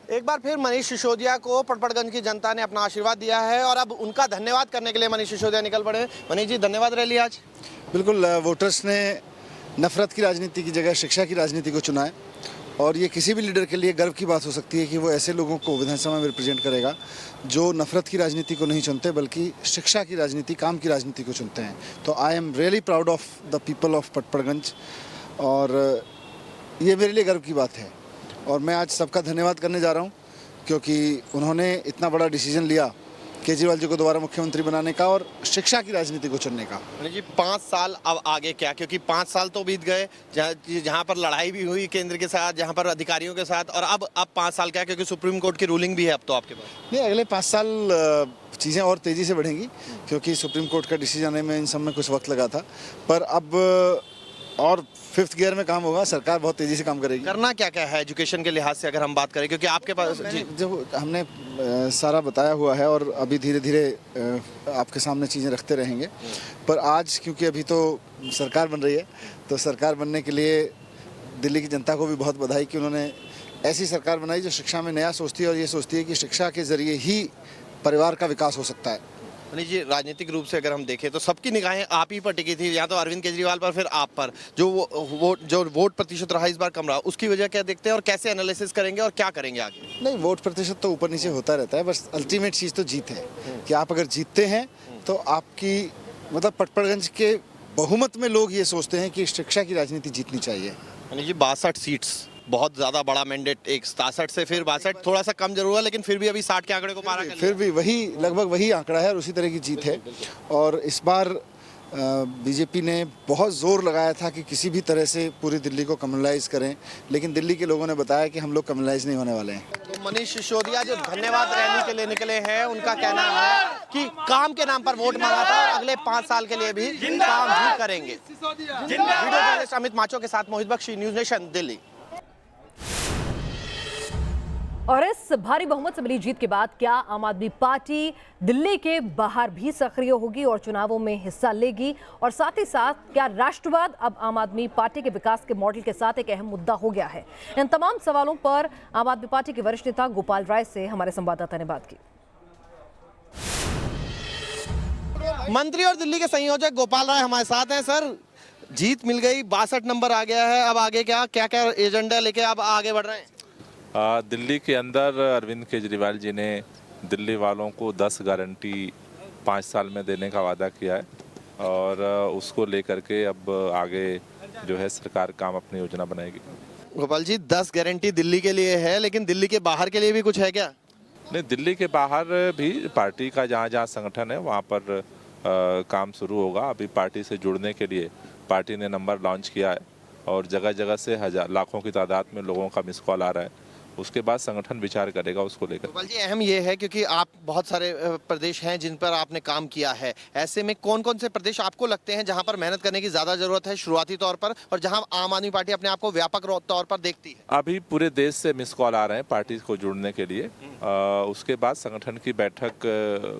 एक बार फिर मनीष सिसोदिया को पटपड़गंज की जनता ने अपना आशीर्वाद दिया है और अब उनका धन्यवाद करने के लिए मनीष सिसोदिया निकल पड़े हैं। मनीष जी, धन्यवाद रैली आज। बिल्कुल, वोटर्स ने नफरत की राजनीति की जगह शिक्षा की राजनीति को चुना है और ये किसी भी लीडर के लिए गर्व की बात हो सकती है कि वो ऐसे लोगों को विधानसभा में रिप्रेजेंट करेगा जो नफरत की राजनीति को नहीं चुनते बल्कि शिक्षा की राजनीति, काम की राजनीति को चुनते हैं। तो I am really proud of the people of Patparganj और ये मेरे लिए गर्व की बात है और मैं आज सबका धन्यवाद करने जा रहा हूँ क्योंकि उन्होंने इतना बड़ा डिसीजन लिया केजरीवाल जी को दोबारा मुख्यमंत्री बनाने का और शिक्षा की राजनीति को चुनने का। जी, 5 साल अब आगे क्या, क्योंकि 5 साल तो बीत गए जहाँ पर लड़ाई भी हुई केंद्र के साथ, जहाँ पर अधिकारियों के साथ, और अब 5 साल क्या, क्योंकि सुप्रीम कोर्ट की रूलिंग भी है अब तो आपके पास। नहीं, अगले 5 साल चीज़ें और तेज़ी से बढ़ेंगी क्योंकि सुप्रीम कोर्ट का डिसीजन आने में इन सब में कुछ वक्त लगा था, पर अब और 5th गियर में काम होगा। सरकार बहुत तेज़ी से काम करेगी। करना क्या क्या है एजुकेशन के लिहाज से अगर हम बात करें, क्योंकि आपके पास जो हमने सारा बताया हुआ है और अभी धीरे धीरे आपके सामने चीज़ें रखते रहेंगे, पर आज क्योंकि अभी तो सरकार बन रही है तो सरकार बनने के लिए दिल्ली की जनता को भी बहुत बधाई कि उन्होंने ऐसी सरकार बनाई जो शिक्षा में नया सोचती है और ये सोचती है कि शिक्षा के ज़रिए ही परिवार का विकास हो सकता है। मनीष जी, राजनीतिक रूप से अगर हम देखें तो सबकी निगाहें आप ही पर टिकी थी, या तो अरविंद केजरीवाल पर, फिर आप पर। जो वोट प्रतिशत रहा इस बार कम रहा, उसकी वजह क्या देखते हैं और कैसे एनालिसिस करेंगे और क्या करेंगे आगे? नहीं, वोट प्रतिशत तो ऊपर नीचे होता रहता है, बस अल्टीमेट चीज़ तो जीत है कि आप अगर जीतते हैं तो आपकी मतलब पटपड़गंज के बहुमत में लोग ये सोचते हैं कि शिक्षा की राजनीति जीतनी चाहिए। मनीष जी, 62 सीट्स बहुत ज़्यादा बड़ा मैंडेट, एक 67 से फिर 62 थोड़ा सा कम जरूर है, लेकिन फिर भी अभी 60 के आंकड़े को पार कर लिया। फिर भी वही लगभग वही आंकड़ा है और उसी तरह की जीत है। और इस बार बीजेपी ने बहुत जोर लगाया था कि किसी भी तरह से पूरी दिल्ली को कम्युनलाइज करें, लेकिन दिल्ली के लोगों ने बताया कि हम लोग कम्युनलाइज नहीं होने वाले हैं। तो मनीष सिसोदिया जो धन्यवाद रैली के लिए निकले हैं, उनका कहना है कि काम के नाम पर वोट मांगा था और अगले 5 साल के लिए भी काम ही करेंगे। वीडियो जर्नलिस्ट अमित माचो के साथ मोहित बख्शी, न्यूज़ नेशन, दिल्ली। और इस भारी बहुमत से मिली जीत के बाद क्या आम आदमी पार्टी दिल्ली के बाहर भी सक्रिय होगी और चुनावों में हिस्सा लेगी, और साथ ही साथ क्या राष्ट्रवाद अब आम आदमी पार्टी के विकास के मॉडल के साथ एक अहम मुद्दा हो गया है? इन तमाम सवालों पर आम आदमी पार्टी के वरिष्ठ नेता गोपाल राय से हमारे संवाददाता ने बात की। मंत्री और दिल्ली के संयोजक गोपाल राय हमारे साथ हैं। सर, जीत मिल गई, 62 नंबर आ गया है, अब आगे क्या क्या क्या एजेंडा लेके आप आगे बढ़ रहे हैं? दिल्ली के अंदर अरविंद केजरीवाल जी ने दिल्ली वालों को 10 गारंटी 5 साल में देने का वादा किया है और उसको लेकर के अब आगे जो है सरकार काम अपनी योजना बनाएगी। गोपाल जी, 10 गारंटी दिल्ली के लिए है, लेकिन दिल्ली के बाहर के लिए भी कुछ है क्या? नहीं, दिल्ली के बाहर भी पार्टी का जहाँ जहाँ संगठन है वहाँ पर काम शुरू होगा। अभी पार्टी से जुड़ने के लिए पार्टी ने नंबर लॉन्च किया है और जगह जगह से लाखों की तादाद में लोगों का मिस कॉल आ रहा है। उसके बाद संगठन विचार करेगा उसको लेकर। गोपाल जी, अहम ये है क्योंकि आप बहुत सारे प्रदेश हैं जिन पर आपने काम किया है, ऐसे में कौन कौन से प्रदेश आपको लगते हैं जहां पर मेहनत करने की ज्यादा जरूरत है शुरुआती तौर पर, और जहां आम आदमी पार्टी अपने आप को व्यापक तौर पर देखती है? अभी पूरे देश से मिस कॉल आ रहे हैं पार्टी को जुड़ने के लिए। उसके बाद संगठन की बैठक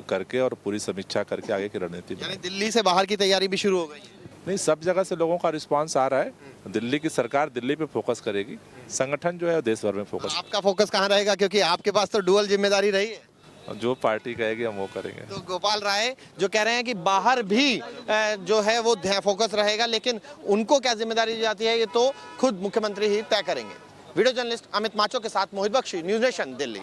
करके और पूरी समीक्षा करके आगे की रणनीति। यानी दिल्ली से बाहर की तैयारी भी शुरू हो गई है? नहीं, सब जगह से लोगों का रिस्पांस आ रहा है। दिल्ली की सरकार दिल्ली पे फोकस करेगी, संगठन जो है देश भर में फोकस। आपका फोकस कहाँ रहेगा, क्योंकि आपके पास तो डुअल जिम्मेदारी रही है? जो पार्टी कहेगी हम वो करेंगे। तो गोपाल राय जो कह रहे हैं कि बाहर भी जो है वो फोकस रहेगा, लेकिन उनको क्या जिम्मेदारी दी जाती है ये तो खुद मुख्यमंत्री ही तय करेंगे। वीडियो जर्नलिस्ट अमित माचो के साथ मोहित बख्शी, न्यूज़ नेशन, दिल्ली।